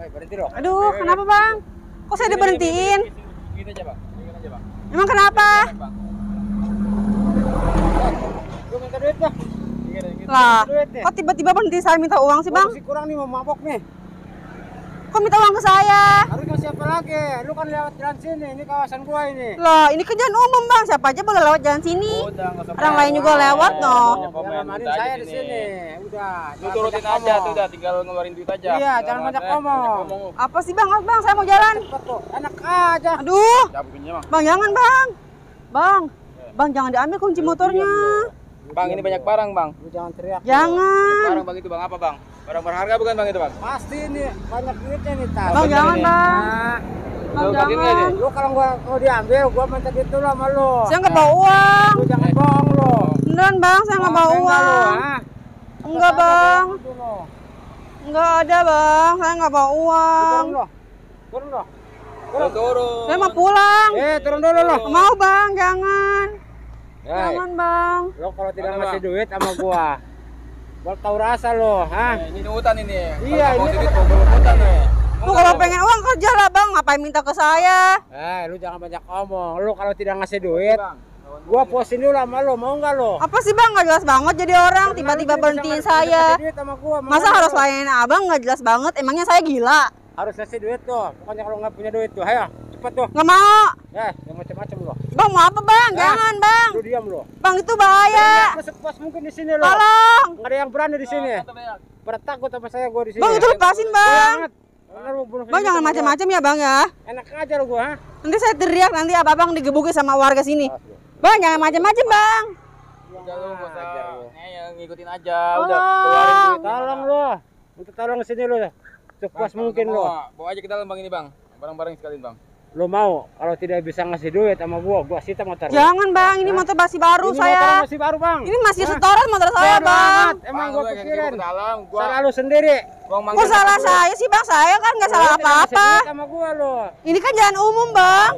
Berhenti dong. Aduh, kenapa bang? Kok saya diberhentiin? Gini aja bang. Gini aja bang. Emang kenapa? Gue minta duit bang. Lah, kok tiba-tiba berhenti saya minta uang sih bang? Masih kurang nih, mau mabok nih. Kok minta uang ke saya? Harus kasih apa lagi? Lu kan lewat jalan sini, ini kawasan gua ini. Lah, ini kan jalan umum bang, siapa aja boleh lewat jalan sini. Orang lain juga lewat noh. Ngamanin saya di sini. Udah. Lu turutin aja tuh, udah tinggal ngeluarin duit aja. Iya, jangan banyak ngomong. Apa sih bang? Bang, saya mau jalan. Cepet tuh, enak aja. Aduh, Cabutnya bang. bang jangan bang. Bang jangan diambil kunci motornya. Bang ini banyak barang bang. Lu jangan teriak. Jangan. Barang bang itu bang apa bang? Barang berharga bukan bang itu bang? Pasti ini banyak duitnya nih, Tas. Bang jangan bang. Nah, Bang Lu bagiin nggak jangan. deh? lu kalau gua mau diambil, gua minta duit dulu sama lu. Saya nggak bawa uang. Lu jangan bohong lu. Beneran bang, saya nggak bawa uang. Enggak bang. Enggak ada bang, saya nggak bawa uang. Turun loh. Turun loh. Turun. Saya mau pulang. Turun dulu loh. Nggak mau bang, jangan. Jangan bang. Lo kalau tidak Mana, ngasih Bang? duit sama gua tahu rasa lo, Ini hutan ini. Iya, Kalau ini duit kan- mau hutan nih. Lu kalau pengen uang kerja lah bang, ngapain minta ke saya? lu jangan banyak ngomong. Lu kalau tidak ngasih duit, gua posin dulu sama lo, mau nggak lo? Apa sih bang, nggak jelas banget jadi orang, tiba-tiba berhentiin saya. Masa harus layanin abang, nggak jelas banget, emangnya saya gila? Harus ngasih duit tuh, pokoknya kalau nggak punya duit tuh, ayo cepet tuh. Nggak mau. Yang macam-macam lo. Bang mau apa bang? Jangan bang. Lu diam lo. Bang itu bahaya. Lu sepuas mungkin di sini lo. Tolong. Nggak ada yang berani di sini. Pada takut sama saya gua di sini. Bang itu lepasin bang. Bang jangan macam-macam macam-macam ya bang ya. Enak aja lo gua, Nanti saya teriak, nanti abang digebukin sama warga sini. Bang jangan macam-macam bang. Udah lu nggak usah ngikutin aja. Tolong. Udah keluarin duit. Tolong lo. Minta tolong ke sini lo. Sepuas mungkin lo. Bawa aja ke dalam bang ini bang. Barang-barang sekalian bang. Lo mau kalau tidak bisa ngasih duit sama gua sita motor. Jangan bang, ini motor masih baru Ini saya. motor masih baru bang. Ini masih setoran motor saya Bodo bang. amat. Emang Bang, gua lu yang pikirin. ngikut ke dalam. Salah lu sendiri. Kok salah saya sih bang? Saya kan nggak salah Lu tidak ngasih apa-apa. duit sama gua lo. Ini kan jalan umum bang.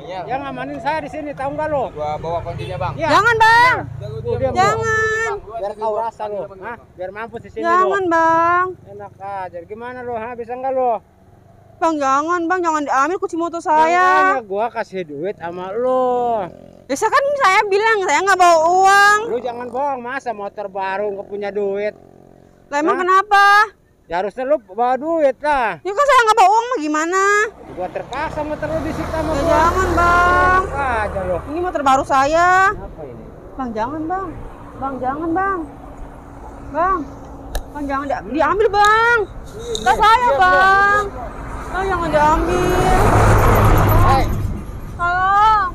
Yang ngamanin saya di sini tahu nggak lo? Gua bawa kuncinya bang. Ya. Jangan bang. Diam, lo. Jangan. Biar tahu rasa lo. Biar mampus di sini Jangan lo. bang. Enak aja. Gimana lo? Bisa nggak lo? Bang jangan diambil kunci motor Makanya saya. gua kasih duit sama lo. Biasa kan saya bilang saya nggak bawa uang. Lu jangan bohong, masa motor baru nggak punya duit? Lah emang Hah? kenapa? Ya harusnya lu bawa duit lah. Ya kan saya nggak bawa uang mah gimana? Gua terpaksa motor lu disita sama Ya gua. jangan bang. Aja lo. Ini motor baru saya. Apa ini? Bang jangan bang. Bang jangan bang. Bang. Bang jangan diambil bang. Tas saya bang. Bang jangan diambil. Hei, Tolong.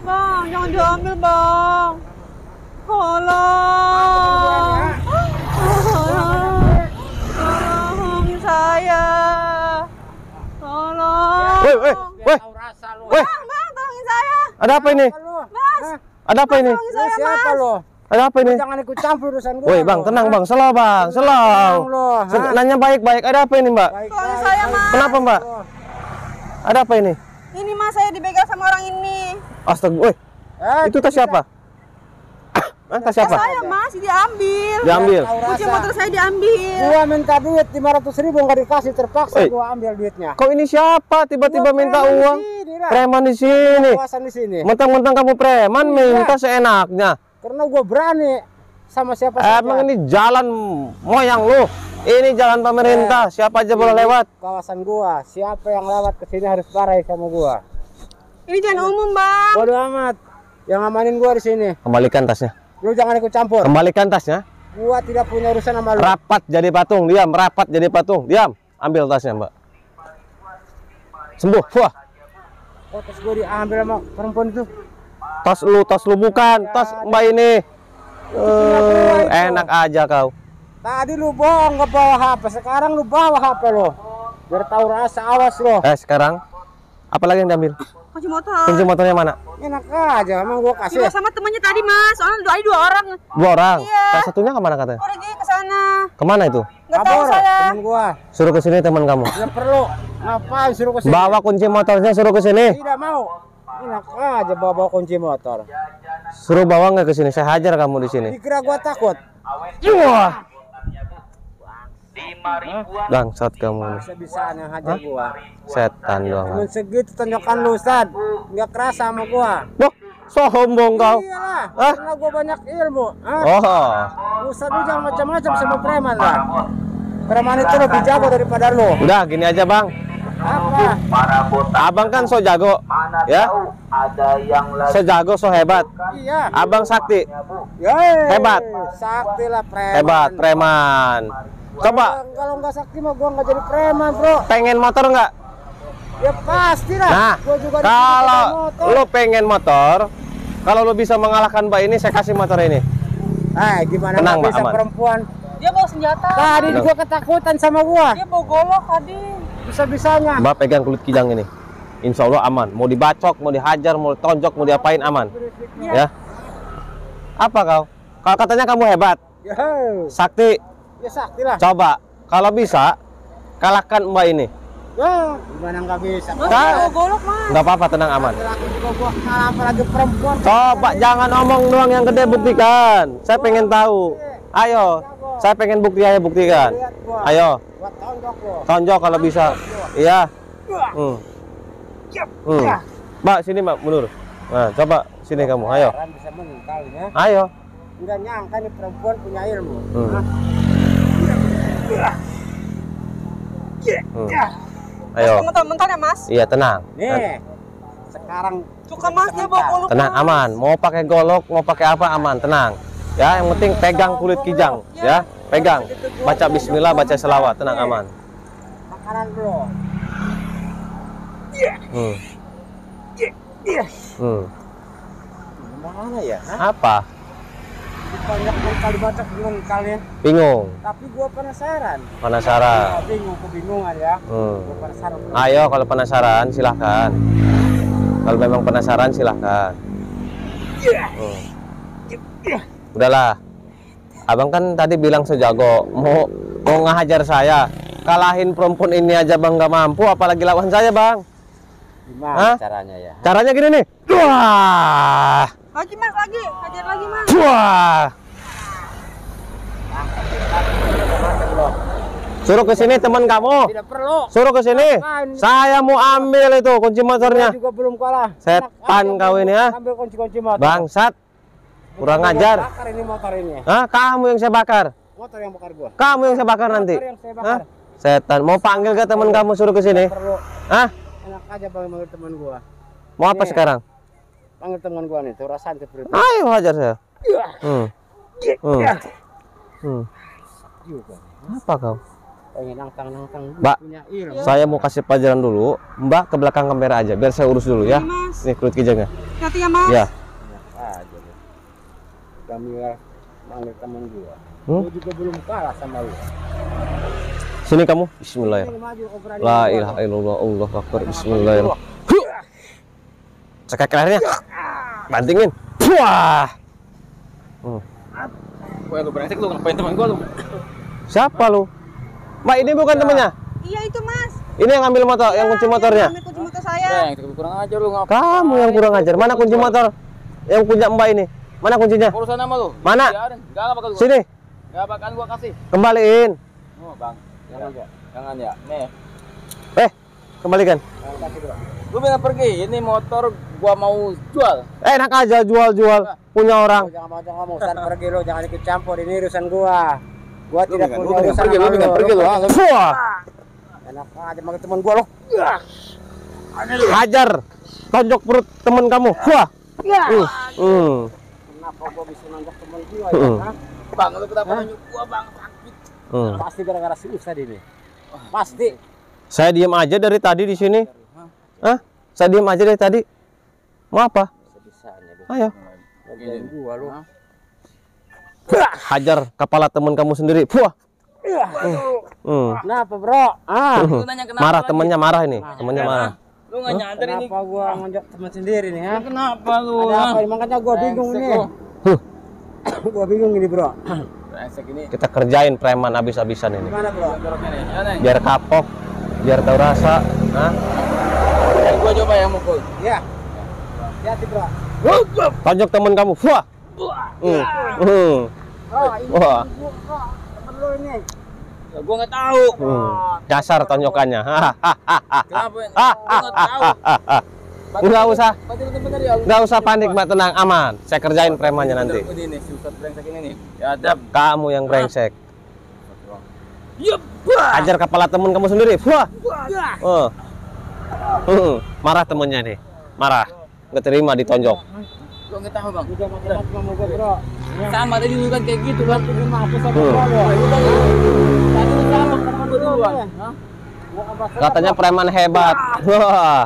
Bang jangan diambil bang. Tolong. Tolong saya. Tolong. Woi, biar tahu rasa lu. Bang, tolongin saya. ada apa ini? Mas. Ada apa ini? Tolongin Lu saya, siapa Mas. lo? Ada apa ini? Jangan ikut campur urusan gua. Woi bang, lo. tenang bang, slow bang, slow. Tenang lo. Nanya baik-baik, ada apa ini mbak? Tolongin saya, Mas. Kenapa mbak? Ada apa ini? Ini Mas, saya dibegal sama orang ini. Astaga, woi, itu tas siapa? Tas siapa? Saya, Mas, diambil. Diambil. Kunci motor saya diambil. Gua minta duit 500.000 nggak dikasih, terpaksa Woi. gua ambil duitnya. Kau ini siapa? Tiba-tiba Gua minta preman di uang? sini, Ra. Preman di sini. Kawasan di sini. Mentang-mentang kamu preman, minta seenaknya. Karena gua berani sama siapa saja. Emang ini jalan moyang lu. Ini jalan pemerintah, siapa aja boleh lewat. Kawasan gua, siapa yang lewat ke sini harus parahi sama gua. Ini jalan umum, Bang. Bodo amat. Yang ngamanin gua di sini. Kembalikan tasnya. Lu jangan ikut campur. Kembalikan tasnya. Gua tidak punya urusan sama lu. Rapat jadi patung, diam. Rapat jadi patung, diam. Ambil tasnya, Mbak. Sembuh. Wah, Oh, terus gua diambil sama perempuan itu. tas lu bukan, tas Mbak ini. Enak aja kau. Tadi lu bohong nggak bawa HP, sekarang lu bawa HP lo. Biar tahu rasa, awas lo. Sekarang apa lagi yang diambil? Kunci motor. Kunci motornya mana? Enak aja, emang gua kasih. Juga sama temannya tadi, Mas. Soalnya dua orang. 2 orang. Iya. Tas satunya kemana katanya? Pergi ke sana. Kemana itu? Nggak tahu Kabur, saya. temen gua. Suruh ke sini teman kamu. Nggak perlu. Ngapain suruh ke sini? Bawa kunci motornya, suruh ke sini. Tidak mau. Enak aja bawa kunci motor. Suruh bawa nggak ke sini? Saya hajar kamu di sini. Dikira gua takut. Wah. Bangsat kamu. Bisa-bisanya hajar gua. Setan doang. Cuman segitu tonjokan lu, Ustad. Nggak kerasa sama gua. Loh, sombong kau. Iyalah, Hah? karena gua banyak ilmu. Hah? Oh. Ustad lu jangan macam-macam sama preman lah. Preman itu lebih jago daripada lu. Udah gini aja, Bang. Apa? Abang kan so jago, ya? So jago, so hebat. Iya. Abang sakti, Yeay, Hebat. Sakti lah preman. hebat, preman. Coba, Kalau nggak sakti mah gua nggak jadi preman, bro. pengen motor nggak? Ya pasti lah. Nah, Gua juga kalau disuruh motor. lu pengen motor, kalau lu bisa mengalahkan Mbak ini, saya kasih motor ini. Gimana Tenang, nggak Mbak, bisa aman. perempuan? Dia bawa senjata. Tadi Tenang. gua ketakutan sama gua. Dia bawa golok tadi. Bisa-bisanya. Mbak pegang kulit kijang ini. Insya Allah aman. Mau dibacok, mau dihajar, mau ditonjok, mau diapain aman. Ya. Apa kau? Kalau katanya kamu hebat, Ya, sakti, ya sakti lah. coba. Kalau bisa, kalahkan Mbak ini. Ya, gimana nggak bisa? Mas, Kak. bawa golok, Mas. Nggak apa-apa, tenang aman. Laki juga gua kalah apalagi perempuan. Coba jangan omong doang yang gede, buktikan. Saya pengen tahu. Ayo, saya pengen bukti, ayo buktikan. Ayo, Gua tonjok lo. tonjok kalau bisa. Iya. Mbak, sini Mbak, mundur. Nah, coba sini kamu, ayo. Kan bisa mental ya. Ayo. Nggak nyangka nih perempuan punya ilmu. Hmm. Ayo. Mental ya, Mas. Iya, tenang. Nih, sekarang Suka Mas dia bawa golok. Tenang, Mas. aman. Mau pakai golok, mau pakai apa aman, tenang. Ya, yang penting pegang kulit kijang, ya. Pegang. Baca bismillah, baca selawat, tenang aman. makanan lo. Hmm. Hmm. Gimana ya? Hah? Apa? Banyak kali baca bingung kalian. Bingung, Tapi gua penasaran. penasaran. Bingung, kebingungan ya. Hmm. Gua penasaran. Ayo, kalau penasaran silahkan. Kalau memang penasaran silahkan. Hmm. Udahlah. Abang kan tadi bilang sejago, mau ngehajar saya. Kalahin perempuan ini aja Bang nggak mampu, apalagi lawan saya Bang. Gimana Hah? caranya ya? Caranya gini nih. Wah, Lagi, Mas, lagi. Hajar lagi, Mas. wah. Suruh ke sini teman kamu. Tidak perlu. Suruh ke sini. Saya mau ambil itu kunci motornya. Gua juga belum kalah. Setan kau ini ya. Ambil kunci-kunci motor. Bangsat. Kurang Bukan ajar. yang bakar ini motor ini. Hah? Kamu yang saya bakar. Motor yang bakar gua. Kamu yang saya bakar nanti. Motor yang saya bakar. Hah? Setan. Mau panggil ke teman kamu suruh ke sini? Perlu. Hah? Enak aja panggil teman gua. Mau apa Nih. sekarang? Panggil teman gua nih, tuh rasain seperti itu. Ayo hajar saya. Hmm. Hmm. Hmm. Juga. Apa kau? Pengen nangtang-nangtang Mbak. punya ilmu. Saya mau kasih pelajaran dulu. Mbak ke belakang kamera aja, biar saya urus dulu ya. Ini, Mas. Nih kulit kijangnya. Hati ya, Mas. Ya. Enak aja deh. Kami panggil teman gua. Hmm? Gua juga belum kalah sama lu. Sini kamu. Bismillah. Ini maju, kau berani La gua. ilaha illallah. Allah akbar. Bismillahirrahmanirrahim. Cekek lehernya. Bantingin. Wah. Wah, lu brengsek lu ngapain teman gua lu? Siapa lu? Mbak, ini bukan temennya. Iya, itu, Mas. Ini yang ambil motor, yang kunci motornya. Ambil kunci motor saya. Brengsek lu kurang ajar lu ngapain? Kamu yang kurang ajar. Mana kunci motor yang punya Mbak ini? Mana kuncinya? Urusan nama lu. Mana? Biarin. Enggak bakal gua. Sini, Enggak bakal gua kasih. kembaliin. Oh, Bang. Jangan ya. Jangan ya. Nih. Kembalikan. Kasih, bro. Lu bilang pergi. Ini motor gua mau jual. Enak aja jual-jual punya orang. Jangan macam kamu, Ustaz, pergi lo, jangan ikut campur, ini urusan gua. Gua tidak Lu punya pengen urusan pergi, sama lu pengen pergi lu. Ah, lu. Wah, Enak aja manggil teman gua lo. hajar. Tonjok perut temen kamu. Wah. Kenapa gua bisa nangkap teman gua ya? Hah? Bang, lu kenapa nunjuk gua, Bang? Sakit. Pasti gara-gara si Ustaz ini. Pasti. Saya diam aja dari tadi di sini. Hah? Saya diam aja dari tadi. Mau apa? Sebisanya deh. Ayo. Ngerjain gua lo. Hajar kepala temen kamu sendiri. Wah. Kenapa, Bro? Lu nanya kenapa? Marah lagi? temennya marah ini. Temennya marah. Lu enggak nyadar ini. Kenapa gua ngonjok teman sendiri nih, ha? Kenapa lu? Ada apa? Makanya gua bingung nih. Gua bingung ini, Bro. Brengsek ini. Kita kerjain preman habis-habisan ini. Gimana, Bro? Dorongnya nih. Ya, nih. Biar kapok, biar tahu rasa. Hah? Gua coba yang mukul. Ya. Hati, Bro. Tonjok temen kamu. Wah. Oh, ini Wah. Bro. Temen lo ini. Ya, gua nggak tahu. Dasar tonjokannya. Kenapa? Gua nggak tahu. Nggak usah. Bener ya. Nggak usah panik, Mbak, tenang, aman. Saya kerjain premannya nanti. Ini nih, si Ustadz brengsek ini nih. Ya adab. Kamu yang brengsek. Yup. Ajar kepala temen kamu sendiri. Wah. Marah temennya nih. Marah. Nggak terima ditonjok. Gua nggak tahu, Bang. Udah macam-macam sama gua, Bro. Sama tadi juga kan kayak gitu, Bang. Ini mah apa sama Hmm. gua, lo? Tadi lu sama sama gua duluan. Hah? Gua apa salah, Katanya preman hebat. Wah.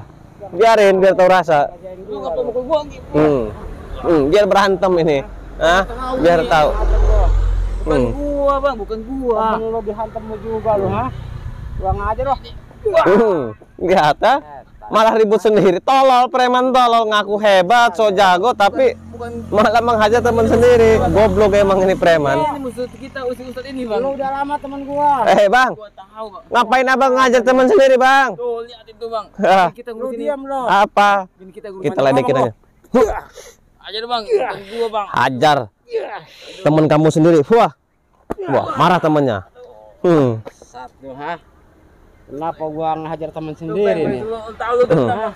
Biarin biar tahu rasa. Lu ngapa mukul gua gitu? Biar berantem ini. Hah? Biar tahu. Bukan gua, Bang, bukan gua. Temen lo dihantam lo juga lo, ha? Kurang aja lo. Nggak ada. Malah ribut sendiri. Tolol, preman tolol, ngaku hebat, so jago, tapi Bukan malah menghajar teman sendiri. Goblok emang ini preman. ini musuh kita, Ustadz ini, Bang. Lo udah lama temen gua. Bang, Gua tahu, Bang. ngapain abang ngajar teman sendiri, Bang? Tuh, lihat itu, Bang. Hah. Kita Lo ngurusin diam lo. Apa? ini kita ngurusin. Kita ledekin aja. Aja deh, Bang. Bukan gua, Bang. Hajar temen kamu sendiri. Wah, marah temennya. Satu, ha? Kenapa gua ngajar temen sendiri nih? Lu tahu lu kenapa?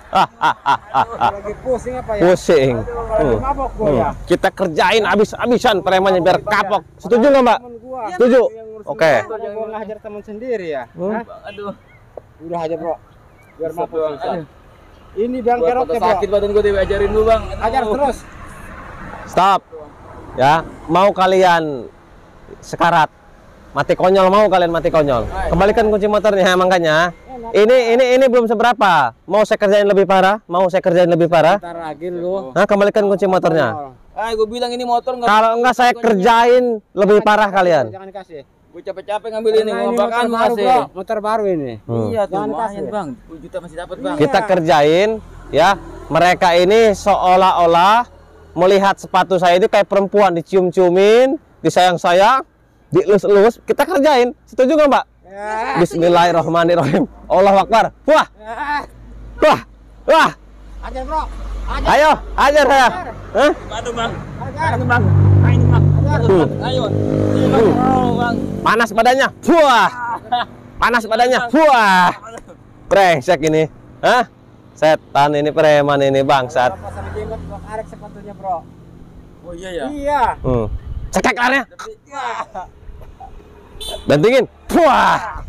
Lagi pusing apa ya? Pusing. Lagi mabok gua ya. Kita kerjain abis-abisan premannya biar kapok. Setuju nggak, Mbak? Temen gua. Setuju. Yang ngurusin Oke. gua, gua ngajar temen sendiri ya. Hmm. Hah? Bang, aduh. Udah aja, Bro. Biar Bang. mabok susah. Ini bang Gua keroknya, Bro. sakit badan gua diajarin dulu, Bang. Aduh. Ajar terus. Stop. Ya, mau kalian sekarat, mati konyol, mau kalian mati konyol. Kembalikan kunci motornya, makanya. Ini belum seberapa. Mau saya kerjain lebih parah? Mau saya kerjain lebih parah? Ntar lagi lu. Nah, kembalikan kunci motornya. Gua bilang ini motor enggak. Kalau enggak saya kerjain lebih parah kalian. Jangan dikasih. Gua capek-capek ngambil ini, Karena gua ini makan motor baru, masih. Bro. Motor baru ini. Iya tuh, Jangan lumayan, kasih. Bang. 10 juta masih dapat, Bang. Kita kerjain, ya. Mereka ini seolah-olah melihat sepatu saya itu kayak perempuan, dicium-ciumin, disayang-sayang, dielus-elus. Kita kerjain. Setuju nggak, Mbak? Ya. Bismillahirrahmanirrahim. Allahu Akbar. Wah, wah, wah. Ajar, Bro. Ayo, ajar saya. Hah? Aduh, Bang. Ajar. Ini, Bang. Ini, Bang. Ayo. Ini, Bang. Oh, Bang. Panas badannya. Wah. Panas badannya. Wah. Brengsek ini. Hah? Setan ini, preman ini, bangsat. Apa sama jenggot gua karek sepatunya, Bro. Oh iya ya. Iya. Cekek larnya. Bantingin. Wah.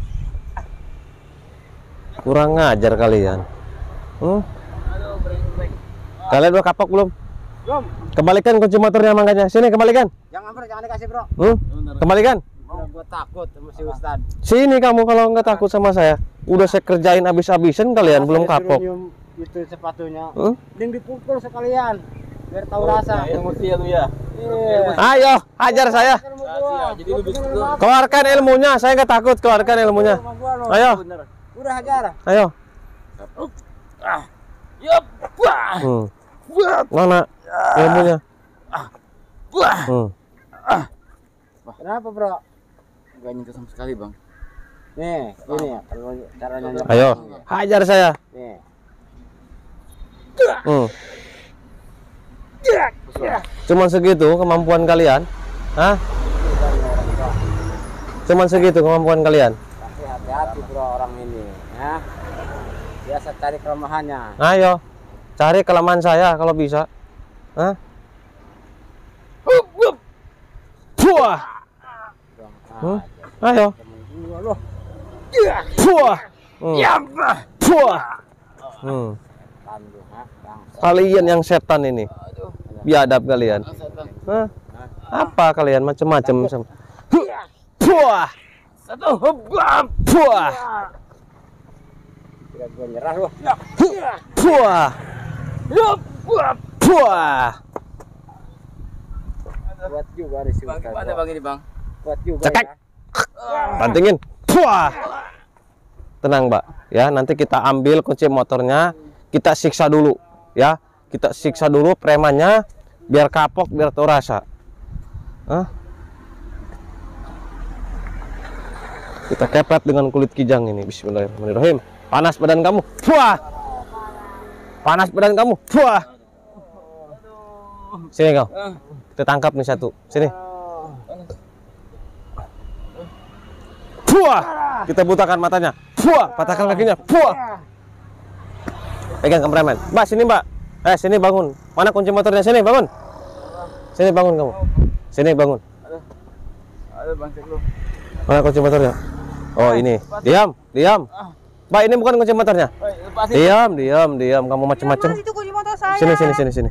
Kurang ngajar kalian. Aduh, brengsek. Kalian udah kapok belum? Belum. Kembalikan kunci motornya, makanya. Sini, kembalikan. Jangan, Bro. Jangan dikasih, Bro. Kembalikan. Gua takut sama si Ustad. Sini kamu kalau nggak takut sama saya. Udah saya kerjain habis-habisan kalian belum kapok. Itu sepatunya. Hmm? Mending dipukul sekalian. Biar tahu rasa. Emosi ya lu ya. Iya. Ayo, hajar saya. Sama gua. Jadi lu bisa Gua Keluarkan ilmunya. Saya nggak takut. Keluarkan ilmunya. sama gua, lo. Ayo, bener. Udah hajar. ayo. Yup. Wah. Mana ilmunya? Wah. Kenapa, Bro? Enggak nyentuh sama sekali, Bang. Nih, ini ya. Kalau caranya nyokap. Ayo, hajar saya. Nih. Cuman segitu kemampuan kalian? Hah? Cuman segitu kemampuan kalian? Tapi hati-hati, Bro, orang ini. Ya. Biasa cari kelemahannya. Ayo, cari kelemahan saya kalau bisa. Hah? Wah. Nah, Ayo. temen gua loh. Wah. Wah. Tandu, ha? Bang. Kalian yang setan ini. Biadab kalian. Hah? Apa kalian macam-macam sama? Wah. Satu. Wah. Wah. Kira gua nyerah loh. Wah. Wah. Kuat juga nih si Bang, Ustad. gimana, Bro. Bang, ini, Bang? Kuat juga. Cekek. Ya. Bantingin. Wah. Tenang, Mbak. Ya, nanti kita ambil kunci motornya, kita siksa dulu, ya. Kita siksa dulu premannya biar kapok, biar tahu rasa. Hah? Kita kepet dengan kulit kijang ini. Bismillahirrahmanirrahim. Panas badan kamu. Wah. Panas badan kamu. Wah. Sini kau. Kita tangkap nih satu. Sini. Puah. Kita butakan matanya. Puah. Patahkan kakinya. Puah. Pegang kameramen. Mbak, sini Mbak. Sini bangun. Mana kunci motornya? Sini bangun. Sini bangun kamu. Sini bangun. Ada bang, cek lu. Mana kunci motornya? Oh ini. Diam, diam. Mbak, ini bukan kunci motornya. Diam, diam, diam. Kamu macam-macam. Mas, itu kunci motor saya. Sini.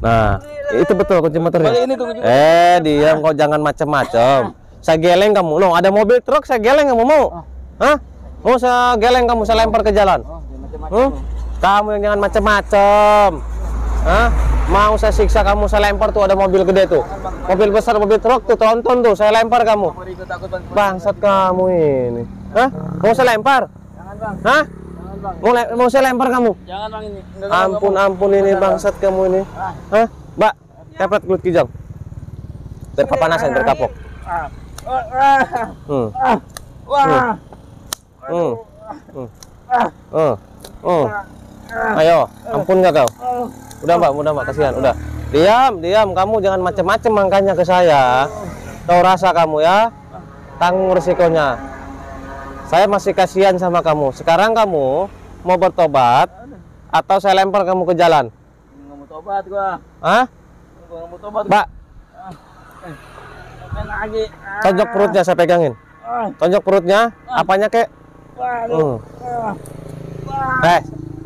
Nah, itu betul kunci motornya. Ini tuh kunci. Diam, kau jangan macam-macam. Saya geleng kamu. No, ada mobil truk, saya geleng kamu mau? Hah? Mau saya geleng kamu, saya lempar ke jalan. Kamu yang jangan macam-macam. Hah? Mau saya siksa kamu, saya lempar tuh, ada mobil gede tuh. Mobil besar, mobil truk tuh, tonton tuh, saya lempar kamu. Bangsat kamu ini. Hah? Mau saya lempar? Jangan bang. Hah? Jangan bang. Mau saya lempar kamu? Jangan bang ini. Ampun ini bangsat kamu ini. Hah? Mbak, kepret kulit kijang. Terpapanasan, terkapok. Ayo, ampun nggak kau? Udah mbak, kasihan, udah. Diam, kamu jangan macem-macem makanya ke saya. Tahu rasa kamu ya, tanggung risikonya. Saya masih kasihan sama kamu. Sekarang kamu mau bertobat atau saya lempar kamu ke jalan? Nggak mau tobat gua. Hah? Nggak mau tobat. Mbak, lagi. tonjok perutnya saya pegangin. Tonjok perutnya, apanya kek?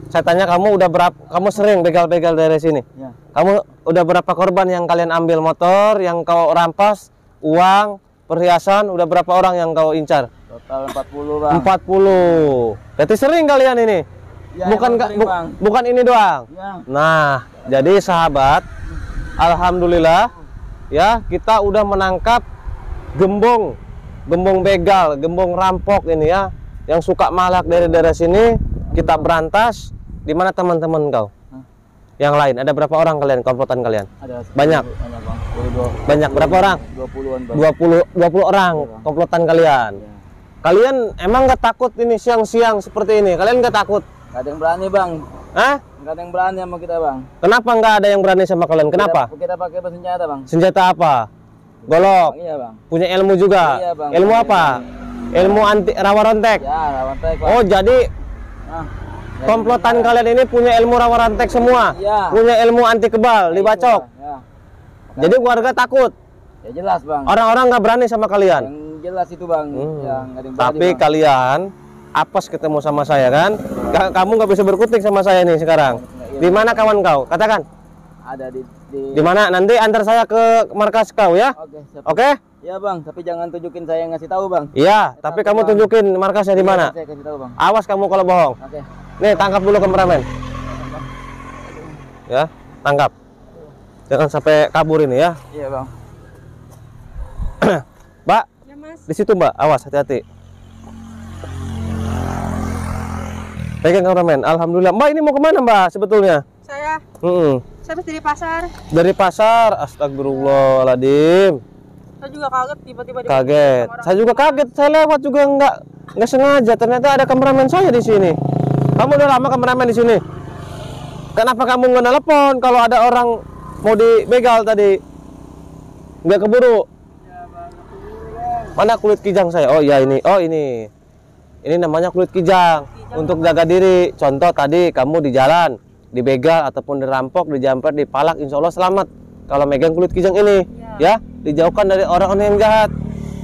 Saya tanya kamu udah berapa? Kamu sering begal-begal dari sini? Ya. Kamu udah berapa korban yang kalian ambil motor, yang kau rampas, uang, perhiasan? Udah berapa orang yang kau incar? Total 40 bang. 40. Berarti sering kalian ini? Ya, bukan sering, bang. bukan ini doang. Ya. Nah, jadi sahabat, alhamdulillah ya kita udah menangkap gembong begal, gembong rampok ini ya, yang suka malak dari daerah sini. Kita berantas. Di mana teman-teman kau? Yang lain ada berapa orang kalian, komplotan kalian? Ada Banyak. bang. Banyak berapa orang? 20-an bang. 20 orang komplotan kalian. Ya. Kalian emang nggak takut ini siang-siang seperti ini? Kalian nggak takut? Nggak ada yang berani bang. Hah? Nggak ada yang berani sama kita bang. Kenapa nggak ada yang berani sama kalian? Kenapa? Kita pakai senjata bang. Senjata apa? Golok. Iya bang. Punya ilmu juga. Iya, bang. Ilmu apa? Ilmu anti rawa rontek. Ya rawan tek bang. Oh jadi Nah, komplotan kalian ini punya ilmu rawa rontek semua. Iya. Punya ilmu anti kebal, dibacok. Ya. Jadi warga takut. Ya jelas bang. Orang-orang nggak berani sama kalian. Yang jelas itu bang. Yang nggak ada yang berani, Tapi bang. kalian apes ketemu sama saya kan? Kamu nggak bisa berkutik sama saya nih sekarang. Di mana kawan kau? Katakan. Ada di Di mana? Nanti antar saya ke markas kau ya. Oke, siap. Oke? Ya bang, tapi jangan tunjukin saya yang ngasih tahu bang. Iya, tapi kamu Bang. tunjukin markasnya di mana. Saya kasih tahu bang. Awas kamu kalau bohong. Oke. Nih, tangkap dulu kameramen. Ya, tangkap. Jangan sampai kabur ini ya. Iya bang. Mbak, Ya mas. di situ Mbak, awas hati-hati. Pegang kameramen. Alhamdulillah. Mbak, ini mau kemana Mbak sebetulnya? Saya habis dari pasar. Dari pasar. Astagfirullahaladzim. Saya juga kaget tiba-tiba Kaget. Saya juga kaget. Saya lewat juga nggak sengaja. Ternyata ada kameramen saya di sini. Kamu udah lama kameramen di sini. Kenapa kamu nggak nelpon kalau ada orang mau dibegal tadi? Nggak keburu. Mana kulit kijang saya? Oh iya ini. Oh ini. Ini namanya kulit kijang. Untuk jaga diri. Contoh tadi kamu di jalan dibegal ataupun dirampok, dijamper, dipalak, insya Allah selamat. Kalau megang kulit kijang ini, ya dijauhkan dari orang-orang yang jahat.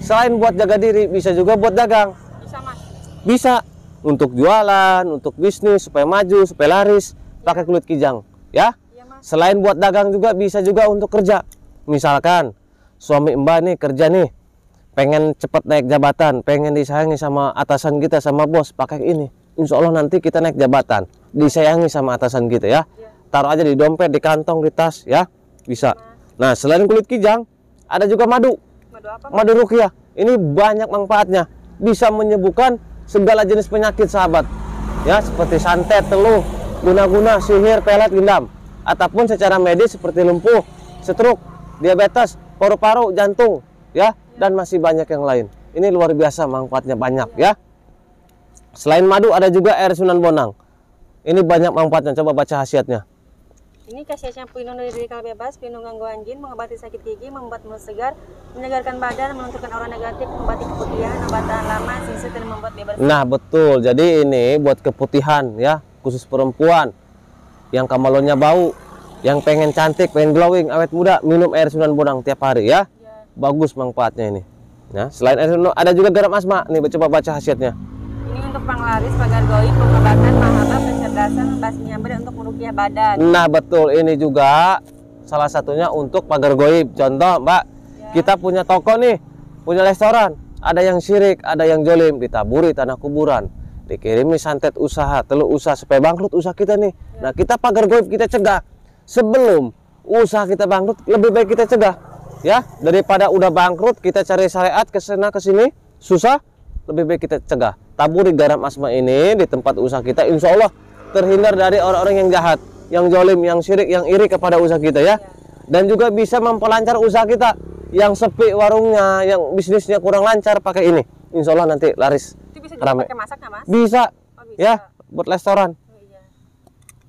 Selain buat jaga diri, bisa juga buat dagang. Bisa mas. Bisa untuk jualan, untuk bisnis supaya maju, supaya laris, pakai kulit kijang, ya. Iya mas. Selain buat dagang juga bisa juga untuk kerja. Misalkan suami Mbak nih kerja nih, pengen cepat naik jabatan, pengen disayangi sama atasan kita, sama bos, pakai ini. Insya Allah nanti kita naik jabatan, disayangi sama atasan kita ya. Taruh aja di dompet, di kantong, di tas ya, bisa. Nah selain kulit kijang, ada juga madu. Madu apa? Madu ruqyah. Ini banyak manfaatnya, bisa menyembuhkan segala jenis penyakit sahabat. Ya seperti santet, teluh, guna-guna, sihir, pelet, gendam. Ataupun secara medis seperti lumpuh, stroke, diabetes, paru-paru, jantung, ya, dan masih banyak yang lain. Ini luar biasa manfaatnya banyak ya. Selain madu ada juga air Sunan Bonang. Ini banyak manfaatnya, coba baca khasiatnya. Ini khasiatnya pelindung dari radikal bebas, pelindung gangguan jin, mengobati sakit gigi, membuat mulut segar, menyegarkan badan, melunturkan aura negatif, mengobati keputihan, obat tahan lama, singsut, dan membuat bebas. Nah betul, jadi ini buat keputihan ya, khusus perempuan yang kamalonnya bau, yang pengen cantik, pengen glowing, awet muda, minum air Sunan Bonang tiap hari ya. Bagus manfaatnya ini. Ya, selain air Sunan, ada juga garam asma. Nih coba baca khasiatnya. Ini untuk penglaris, pagar goib, pengobatan, mahabah, pencerdasan, membahas nyamber, dan untuk meruqyah badan. Nah betul, ini juga salah satunya untuk pagar goib. Contoh Mbak, kita punya toko nih, punya restoran, ada yang syirik, ada yang jolim, ditaburi tanah kuburan, dikirimi santet usaha, telur usaha supaya bangkrut usaha kita nih. Nah kita pagar goib kita cegah sebelum usaha kita bangkrut, lebih baik kita cegah ya, daripada udah bangkrut kita cari syariat kesana kesini susah, lebih baik kita cegah. Taburi garam asma ini di tempat usaha kita, insya Allah terhindar dari orang-orang yang jahat, yang jolim, yang syirik, yang iri kepada usaha kita ya. Dan juga bisa memperlancar usaha kita, yang sepi warungnya, yang bisnisnya kurang lancar, pakai ini, insya Allah nanti laris. Itu bisa rame. dipakai masak nggak, Mas? Bisa, Oh, bisa. ya, buat restoran. Oh, iya.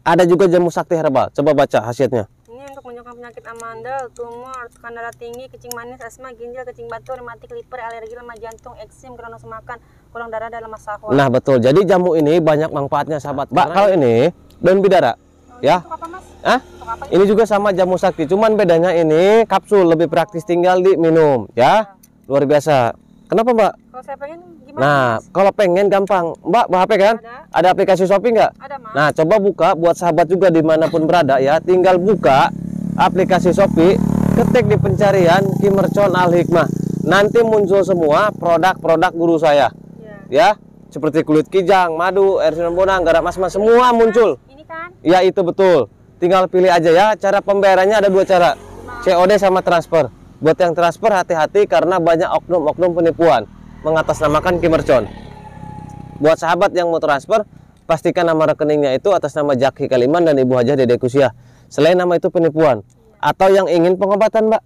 Ada juga jamu sakti herbal, coba baca khasiatnya. Ini untuk menyembuhkan penyakit amandel, tumor, tekanan darah tinggi, kencing manis, asma, ginjal, kencing batu, rematik, liver, alergi, lemah jantung, eksim, kronos makan, kurang darah, dan lemas sahwat. Nah betul, jadi jamu ini banyak manfaatnya sahabat. Mbak, kalau ini daun bidara ya. Untuk apa, Mas? Ah? Untuk apa Ini juga sama jamu sakti, cuman bedanya ini kapsul, lebih praktis tinggal diminum ya. Luar biasa. Kenapa Mbak? Kalau saya pengen gimana, Nah, Mas? kalau pengen gampang. Mbak, bawa HP kan? Ada aplikasi Shopee nggak? Ada, Mas. Nah, coba buka buat sahabat juga dimanapun berada ya. Tinggal buka aplikasi Shopee, ketik di pencarian Kimercon Al Hikmah. Nanti muncul semua produk-produk guru saya. Ya. Ya, seperti kulit kijang, madu, air Sunan Bonang, garam asma, semua muncul. Ini kan? Ya, itu betul. Tinggal pilih aja ya. Cara pembayarannya ada dua cara. COD sama transfer. Buat yang transfer hati-hati karena banyak oknum-oknum penipuan mengatasnamakan Kimercon. Buat sahabat yang mau transfer, pastikan nama rekeningnya itu atas nama Jaki Kaliman dan Ibu Hajah Dede Kusiah. Selain nama itu penipuan. Atau yang ingin pengobatan, Mbak,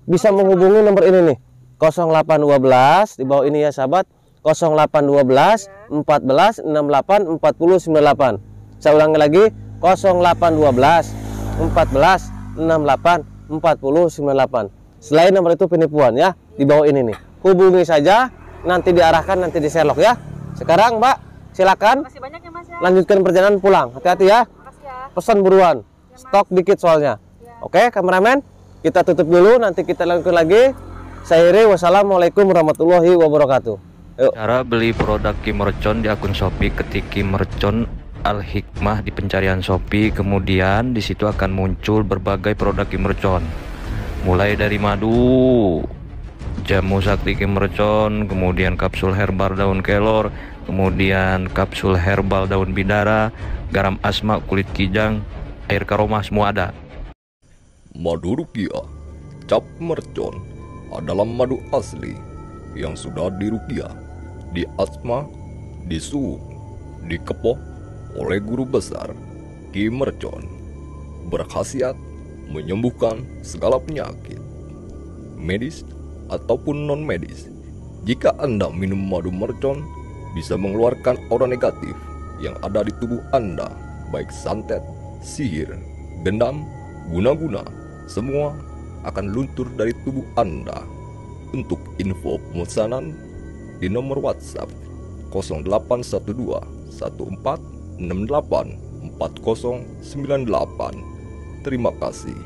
bisa menghubungi nomor ini nih. 0812 di bawah ini ya sahabat. 0812 14 68 40 98. Saya ulangi lagi, 0812 14 68 40 98. Selain nomor itu penipuan ya, di bawah ini nih. Hubungi saja, nanti diarahkan, nanti diselok ya. Sekarang Mbak, silakan Masih banyak ya, Mas ya? lanjutkan perjalanan pulang. Hati-hati ya. Makasih ya. Pesan buruan. Stok dikit soalnya. Oke, kameramen, kita tutup dulu, nanti kita lanjutkan lagi. Saya Iri, wassalamualaikum warahmatullahi wabarakatuh. Yuk. Cara beli produk Kimercon di akun Shopee, ketik Kimercon Al Hikmah di pencarian Shopee, kemudian di situ akan muncul berbagai produk Kimercon. Mulai dari madu, jamu sakti Kimercon, kemudian kapsul herbal daun kelor, kemudian kapsul herbal daun bidara, garam asma, kulit kijang, air karomah, semua ada. Madu ruqyah cap mercon adalah madu asli yang sudah diruqyah, diasma, disuhuk, dikepoh oleh guru besar Kimercon. Berkhasiat menyembuhkan segala penyakit medis ataupun non medis. Jika Anda minum madu mercon, bisa mengeluarkan aura negatif yang ada di tubuh Anda, baik santet, sihir, dendam, guna-guna, semua akan luntur dari tubuh Anda. Untuk info pemesanan di nomor WhatsApp 0812 1468 4098. Terima kasih.